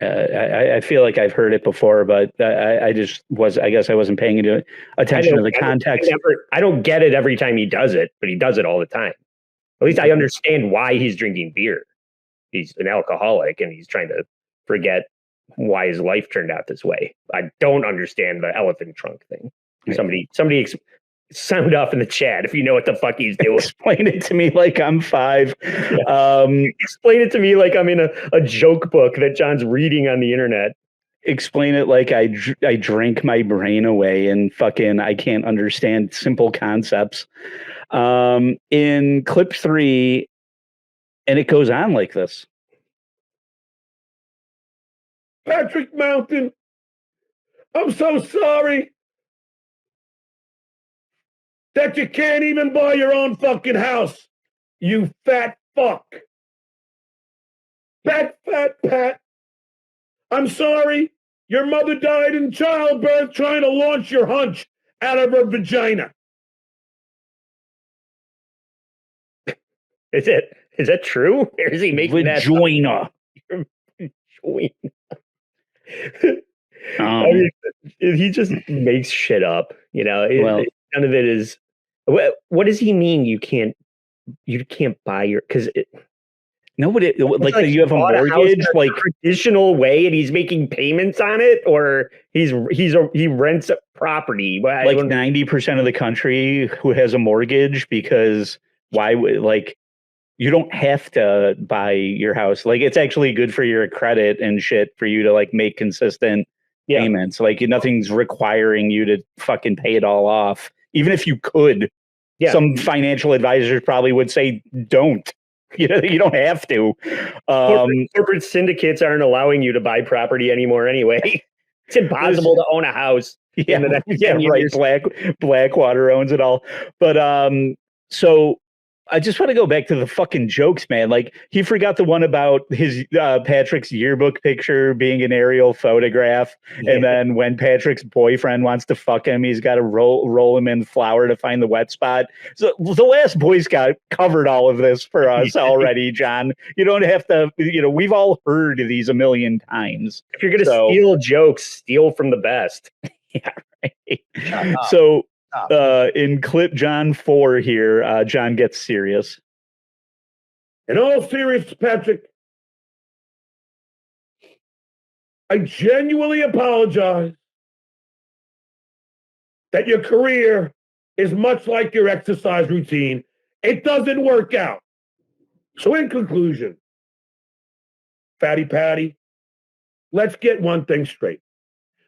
I feel like I've heard it before, but I guess I wasn't paying attention to the context. I don't get it every time he does it, but he does it all the time. At least I understand why he's drinking beer. He's an alcoholic and he's trying to forget why his life turned out this way. I don't understand the elephant trunk thing. Somebody sound off in the chat if you know what the fuck he's doing. Explain it to me like I'm 5. Yeah. Explain it to me like I'm in a joke book that John's reading on the internet. Explain it like I drank my brain away and fucking I can't understand simple concepts. In clip 3, and it goes on like this. Patrick Melton, I'm so sorry that you can't even buy your own fucking house, you fat fuck. Fat Pat. I'm sorry. Your mother died in childbirth trying to launch your hunch out of her vagina. Is that true? Or is he making vagina? between. I mean, he just makes shit up. Well- None of it is. What does he mean? You can't buy your because nobody like he you have a bought house mortgage, in a like traditional way, and he's making payments on it, or he rents a property. like 90% of the country who has a mortgage, because why would like you don't have to buy your house. Like it's actually good for your credit and shit for you to like make consistent payments. Like nothing's requiring you to fucking pay it all off. Even if you could, some financial advisors probably would say don't. You don't have to. Corporate syndicates aren't allowing you to buy property anymore anyway. It's impossible to own a house. Yeah, in the next yeah, 10 right. years. Blackwater owns it all. But so I just want to go back to the fucking jokes, man. Like he forgot the one about his Patrick's yearbook picture being an aerial photograph, and then when Patrick's boyfriend wants to fuck him, he's got to roll him in flour to find the wet spot. So the Last Boy Scout covered all of this for us already, John. You don't have to. We've all heard of these a million times. If you're gonna steal jokes, steal from the best. Yeah, right. So in clip John 4 here, John gets serious. In all seriousness, Patrick, I genuinely apologize that your career is much like your exercise routine. It doesn't work out. So in conclusion, Fatty Patty, let's get one thing straight.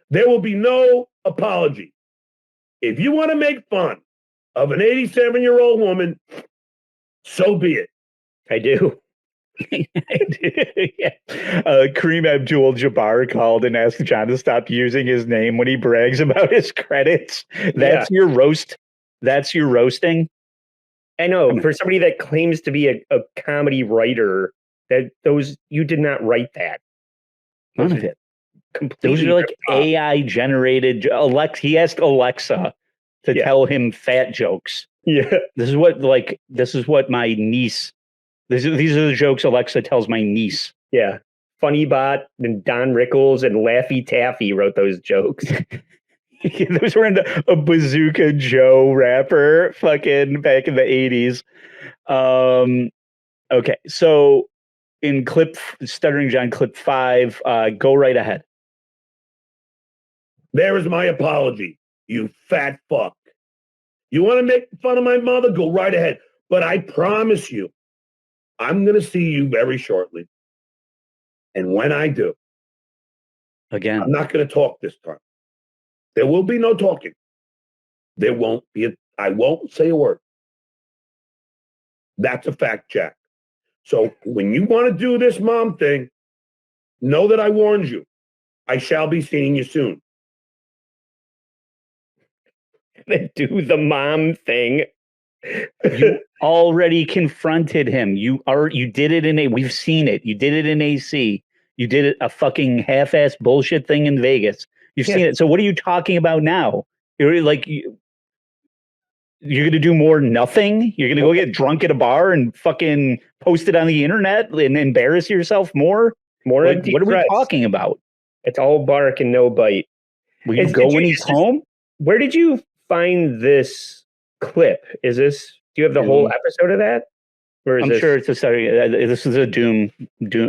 There will be no apology. If you want to make fun of an 87-year-old woman, so be it. I do. Yeah. Kareem Abdul-Jabbar called and asked John to stop using his name when he brags about his credits. That's your roast. That's your roasting. I know. For somebody that claims to be a comedy writer, you did not write that. None of it. Completely. Those are like AI generated. He asked Alexa to tell him fat jokes. Yeah. This is what my niece. These are the jokes Alexa tells my niece. Yeah. Funny Bot and Don Rickles and Laffy Taffy wrote those jokes. Those were in a Bazooka Joe rapper fucking back in the 80s. Okay, so in Stuttering John clip 5, go right ahead. There is my apology, you fat fuck. You want to make fun of my mother? Go right ahead. But I promise you, I'm going to see you very shortly. And when I do, again, I'm not going to talk this time. There will be no talking. There won't be I won't say a word. That's a fact, Jack. So when you want to do this mom thing, know that I warned you. I shall be seeing you soon. Do the mom thing. You already confronted him. You did it we've seen it. You did it in AC. You did it a fucking half-ass bullshit thing in Vegas. You've seen it. So what are you talking about now? You're like you're gonna do more nothing? You're gonna go get drunk at a bar and fucking post it on the internet and embarrass yourself more? What are we talking about? It's all bark and no bite. Will you go when he's home? Where did you find this clip? Do you have the whole episode of that? Or is I'm sure it's this is a Doom.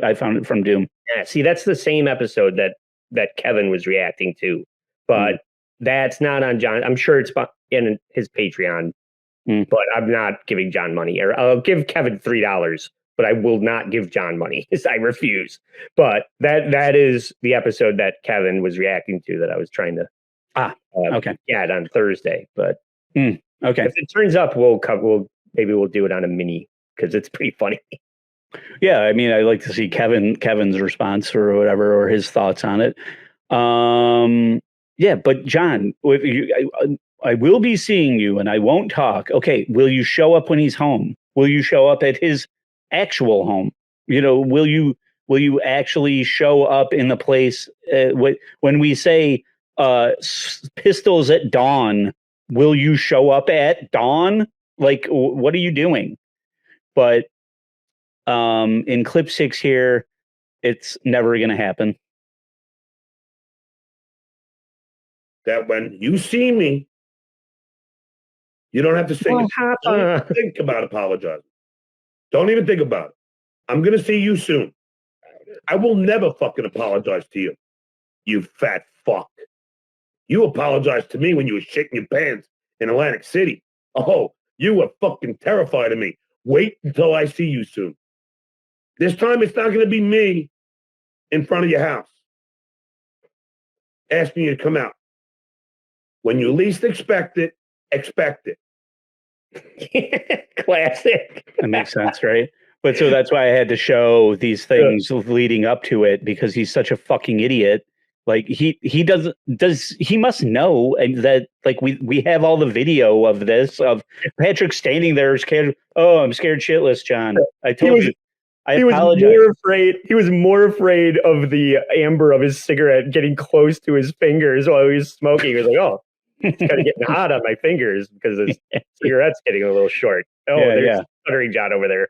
I found it from Doom. Yeah, see, that's the same episode that Kevin was reacting to, but that's not on John. I'm sure it's in his Patreon, but I'm not giving John money. Or I'll give Kevin $3, but I will not give John money. I refuse. But that is the episode that Kevin was reacting to that I was trying to get on Thursday. But okay, if it turns up, maybe we'll do it on a mini because it's pretty funny. Yeah, I mean, I like to see Kevin's response or whatever, or his thoughts on it. Yeah, but John, I will be seeing you, and I won't talk. Okay, will you show up when he's home? Will you show up at his actual home? Will you actually show up in the place when we say pistols at dawn? Will you show up at dawn? Like, what are you doing? But in clip 6 here, it's never going to happen. That when you see me, you don't have to think, don't even think about apologizing. Don't even think about it. I'm going to see you soon. I will never fucking apologize to you, you fat fuck. You apologized to me when you were shitting your pants in Atlantic City. Oh, you were fucking terrified of me. Wait until I see you soon. This time it's not going to be me in front of your house asking you to come out. When you least expect it, expect it. Classic. That makes sense, right? But so that's why I had to show these things leading up to it, because he's such a fucking idiot. Like he must know, and that like we have all the video of this, of Patrick standing there scared. Oh, I'm scared shitless, John. I told you. I apologize. He was more afraid of the amber of his cigarette getting close to his fingers while he was smoking. He was like, "Oh, it's kind of getting hot on my fingers because his cigarette's getting a little short." Oh, there's Stuttering John over there.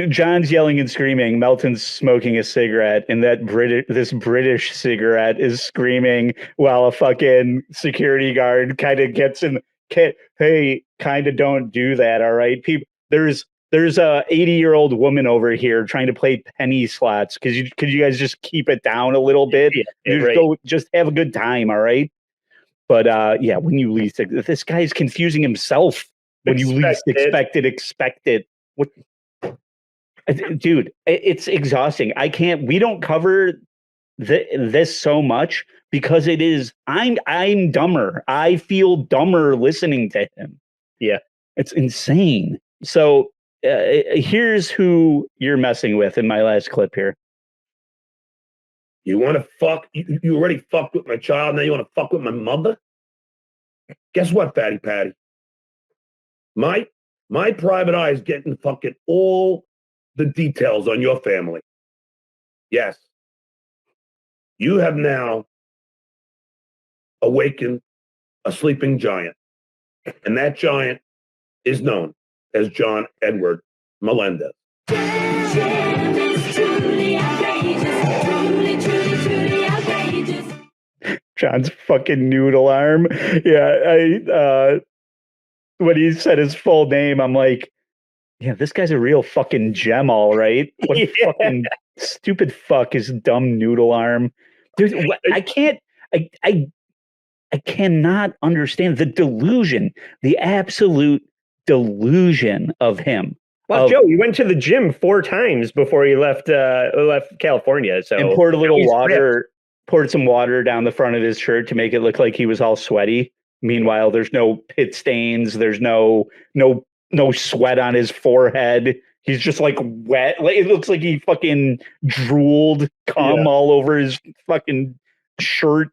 John's yelling and screaming. Melton's smoking a cigarette, and this British cigarette is screaming while a fucking security guard kind of gets in. Hey, kind of don't do that, all right? People, there's a 80-year-old woman over here trying to play penny slots. Could you guys just keep it down a little bit? Just have a good time, all right? But when you least, this guy's confusing himself. When you least expect it. What, dude? It's exhausting. We don't cover this so much because it is. I'm dumber. I feel dumber listening to him. Yeah, it's insane. So here's who you're messing with in my last clip here. You want to fuck? You already fucked with my child. Now you want to fuck with my mother? Guess what, Fatty Patty? My private eye is getting fucking all the details on your family. Yes. You have now awakened a sleeping giant. And that giant is known as John Edward Melendez. John's fucking noodle arm. Yeah, when he said his full name, I'm like, yeah, this guy's a real fucking gem, all right. What a fucking stupid fuck is dumb noodle arm. Dude, I cannot understand the delusion, the absolute delusion of him. Well, Joe, he went to the gym 4 times before he left California. So and poured a little water, poured some water down the front of his shirt to make it look like he was all sweaty. Meanwhile, there's no pit stains. There's no sweat on his forehead. He's just like wet. It looks like he fucking drooled cum all over his fucking shirt.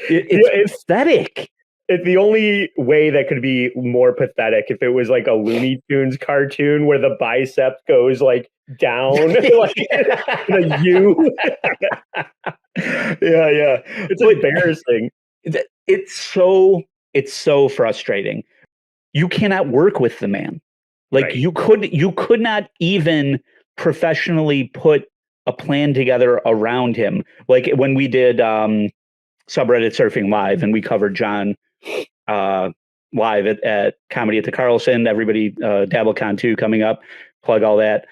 It's pathetic. The only way that could be more pathetic if it was like a Looney Tunes cartoon where the bicep goes like down, like the U. Yeah. It's embarrassing. It's so frustrating. You cannot work with the man. Like you could not even professionally put a plan together around him. Like when we did subreddit surfing live and we covered John live at Comedy at the Carlson, everybody DabbleCon 2 coming up, plug all that.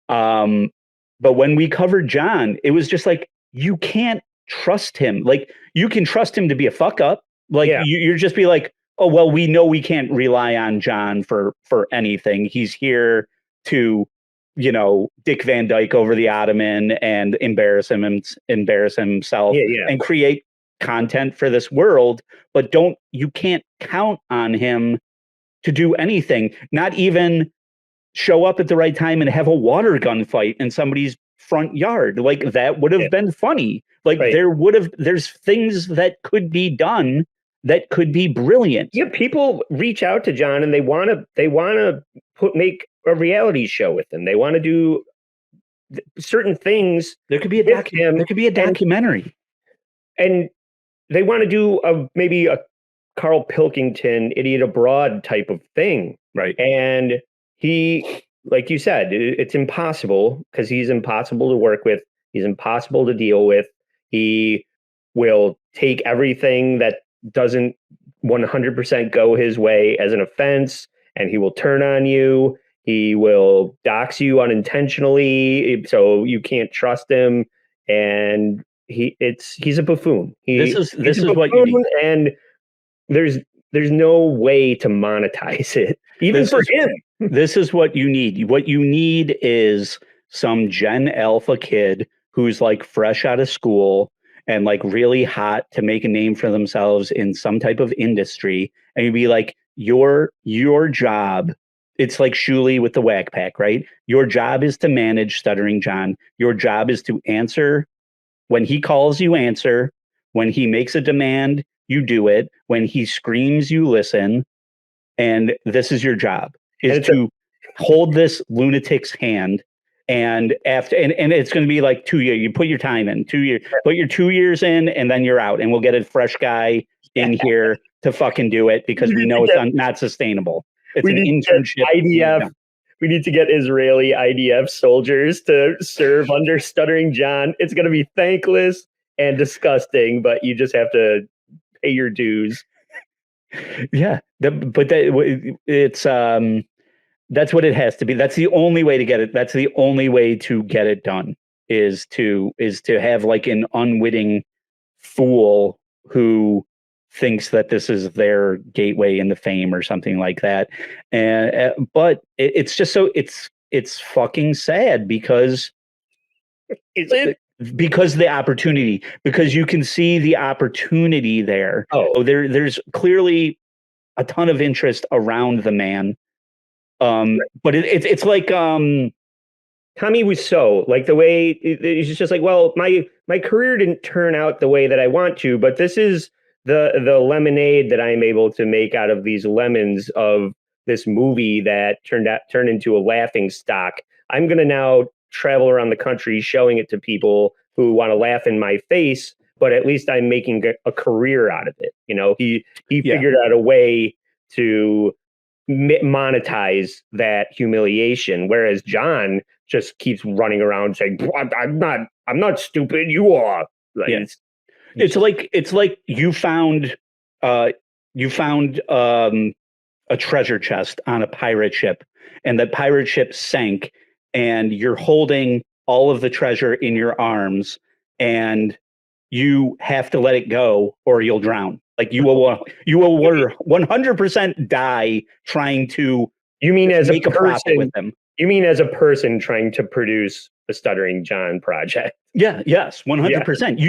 But when we covered John, it was just like, you can't trust him. Like you can trust him to be a fuck up. Like you're just be like, oh, well, we know we can't rely on John for anything. He's here to, Dick Van Dyke over the ottoman and embarrass himself and create content for this world. But you can't count on him to do anything, not even show up at the right time and have a water gun fight in somebody's front yard. Like that would have been funny. Like there's things that could be done that could be brilliant. Yeah, people reach out to John and they want to make a reality show with him. They want to do certain things. There could be a documentary, and they want to do maybe a Carl Pilkington Idiot Abroad type of thing, right? And he like you said, it's impossible because he's impossible to work with. He's impossible to deal with. He will take everything that doesn't 100% go his way as an offense, and he will turn on you. He will dox you unintentionally, so you can't trust him. And he's a buffoon. This is He's a what you need. buffoon, and there's no way to monetize it, even This for is- him. This is what you need. What you need is some Gen Alpha kid who's like fresh out of school and like really hot to make a name for themselves in some type of industry. And you'd be like, your job, it's like Shuley with the Whack Pack, right? Your job is to manage Stuttering John. Your job is to answer when he calls, you answer. When he makes a demand, you do it. When he screams, you listen. And this is your job, is to hold this lunatic's hand. And after, and it's going to be like 2 years. You put your time in 2 years, put your 2 years in, and then you're out. And we'll get a fresh guy in here to fucking do it because we know it's not sustainable. It's an internship. IDF. We need to get Israeli IDF soldiers to serve under Stuttering John. It's going to be thankless and disgusting, but you just have to pay your dues. Yeah, it's that's what it has to be. That's the only way to get it. That's the only way to get it done is to have like an unwitting fool who thinks that this is their gateway into fame or something like that. And but it's just so it's fucking sad because the opportunity, because you can see the opportunity there. Oh, there's clearly a ton of interest around the man. But it's like Tommy Wiseau, like the way it's just like, well, my career didn't turn out the way that I want to, but this is the lemonade that I'm able to make out of these lemons of this movie that turned into a laughing stock. I'm gonna now travel around the country showing it to people who want to laugh in my face, but at least I'm making a career out of it. You know, he figured out a way to monetize that humiliation, whereas John just keeps running around saying, I'm not stupid, you are. Like, it's like you found a treasure chest on a pirate ship, and the pirate ship sank, and you're holding all of the treasure in your arms, and you have to let it go or you'll drown. Like you will 100% die trying to. You mean as make a a profit person with them? You mean as a person trying to produce a Stuttering John project? Yeah. Yes. 100%.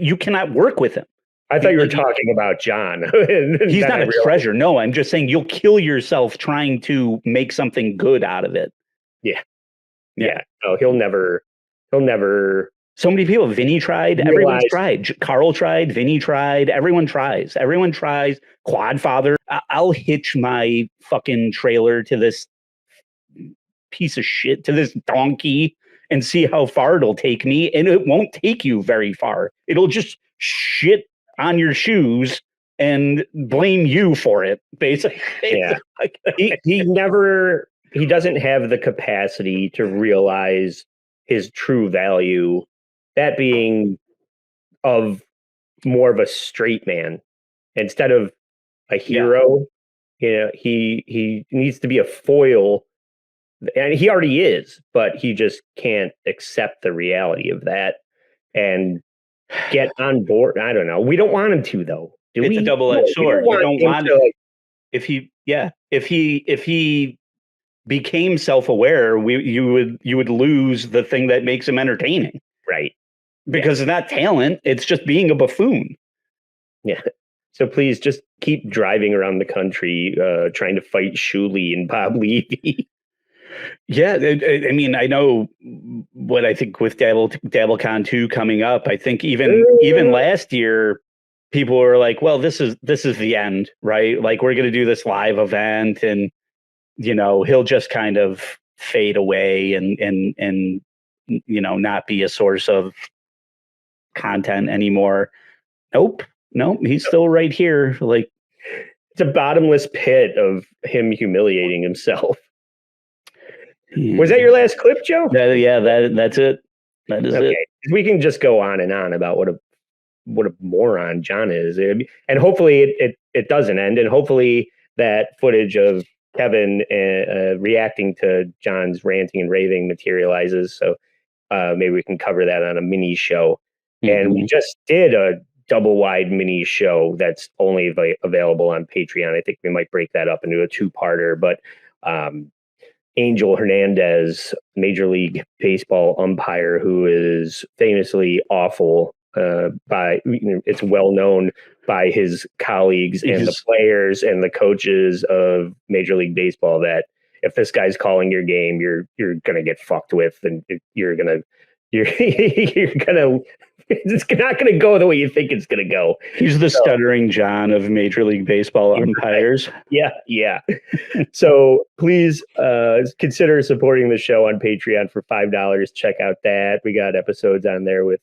You cannot work with him. I thought you were talking about John. He's not a treasure. No, I'm just saying you'll kill yourself trying to make something good out of it. Yeah. No, he'll never. So many people. Vinny tried. Everyone's tried. Carl tried. Vinny tried. Everyone tries. Quadfather. I'll hitch my fucking trailer to this piece of shit, to this donkey, and see how far it'll take me. And it won't take you very far. It'll just shit on your shoes and blame you for it, basically. Yeah. He doesn't have the capacity to realize his true value, that being of more of a straight man instead of a hero. You know, he needs to be a foil, and he already is, but he just can't accept the reality of that and get on board. I don't know. We don't want him to, though. It's a double-edged sword. You don't want it. If he became self-aware, you would lose the thing that makes him entertaining, right? Because it's not talent; it's just being a buffoon. Yeah. So please just keep driving around the country, trying to fight Shuley and Bob Levy. Yeah, I mean, I know what I think with DabbleCon 2 coming up. I think even last year, people were like, "Well, this is the end, right? Like we're going to do this live event, and he'll just kind of fade away and not be a source of content anymore." Nope, he's still right here. Like it's a bottomless pit of him humiliating himself. Was that your last clip, Joe? That's it. That is it. We can just go on and on about what a moron John is, and hopefully it doesn't end, and hopefully that footage of Kevin reacting to John's ranting and raving materializes. So maybe we can cover that on a mini show. And we just did a double wide mini show that's only available on Patreon. I think we might break that up into a 2-parter, but Angel Hernandez, Major League Baseball umpire, who is famously awful it's well known by his colleagues and the players and the coaches of Major League Baseball that if this guy's calling your game, you're gonna get fucked with, and it's not gonna go the way you think it's gonna go. He's the Stuttering John of Major League Baseball umpires. Yeah. So please consider supporting the show on Patreon for $5. Check out that. We got episodes on there with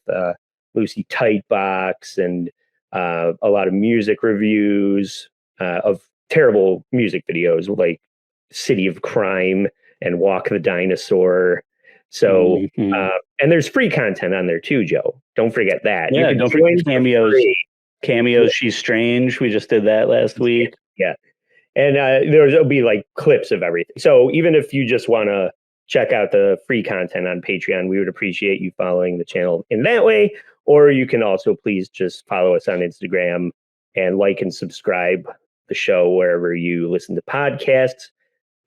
Lucy Tightbox and a lot of music reviews of terrible music videos like City of Crime and Walk the Dinosaur. So, and there's free content on there too, Joe. Don't forget that. Yeah, don't forget cameos. She's Strange. We just did that last week. Yeah. And there'll be like clips of everything. So even if you just want to check out the free content on Patreon, we would appreciate you following the channel in that way. Or you can also please just follow us on Instagram and like and subscribe the show wherever you listen to podcasts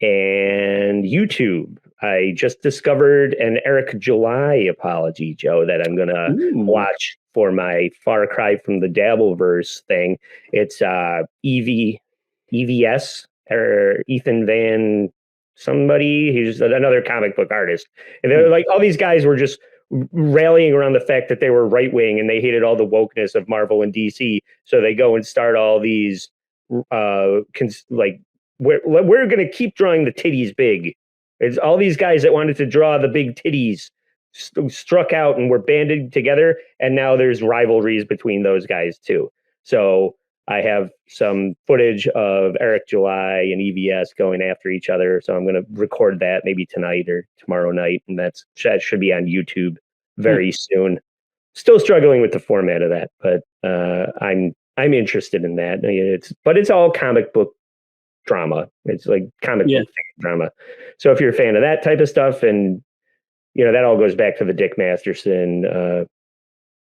and YouTube. I just discovered an Eric July apology, Joe, that I'm going to watch for my Far Cry from the Dabbleverse thing. It's EVS or Ethan Van somebody. He's another comic book artist. And they're like, all these guys were just rallying around the fact that they were right wing and they hated all the wokeness of Marvel and DC. So they go and start all these we're going to keep drawing the titties big. It's all these guys that wanted to draw the big titties struck out and were banded together. And now there's rivalries between those guys too. So I have some footage of Eric July and EVS going after each other. So I'm going to record that maybe tonight or tomorrow night. And that should be on YouTube very soon. Still struggling with the format of that, but I'm interested in that. I mean, it's all comic book drama. It's like comic book drama. So if you're a fan of that type of stuff, and that all goes back to the Dick Masterson,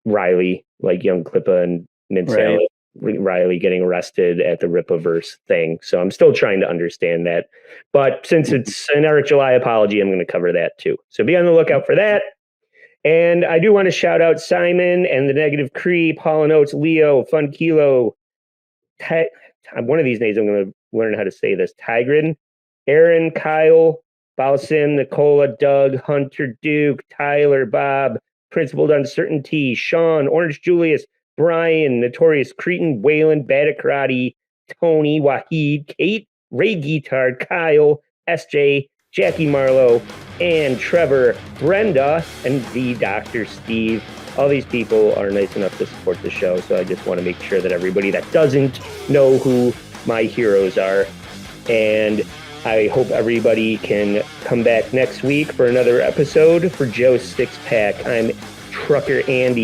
Riley, like Young Klippa and Mid Riley getting arrested at the Rippaverse thing. So I'm still trying to understand that. But since it's an Eric July apology, I'm going to cover that too. So be on the lookout for that. And I do want to shout out Simon and the Negative Cree, Paul and Oates, Leo, Fun Kilo. One of these days I'm going to learn how to say this. Tigrin, Aaron, Kyle, Balsim, Nicola, Doug, Hunter, Duke, Tyler, Bob, Principled Uncertainty, Sean, Orange Julius, Brian, Notorious Cretin, Waylon, Bad at Karate, Tony, Wahid, Kate, Ray Guitar, Kyle, SJ, Jackie Marlowe, and Trevor, Brenda, and the Dr. Steve. All these people are nice enough to support the show, so I just want to make sure that everybody that doesn't know who my heroes are. And I hope everybody can come back next week for another episode. For Joe's Six Pack, I'm Trucker Andy.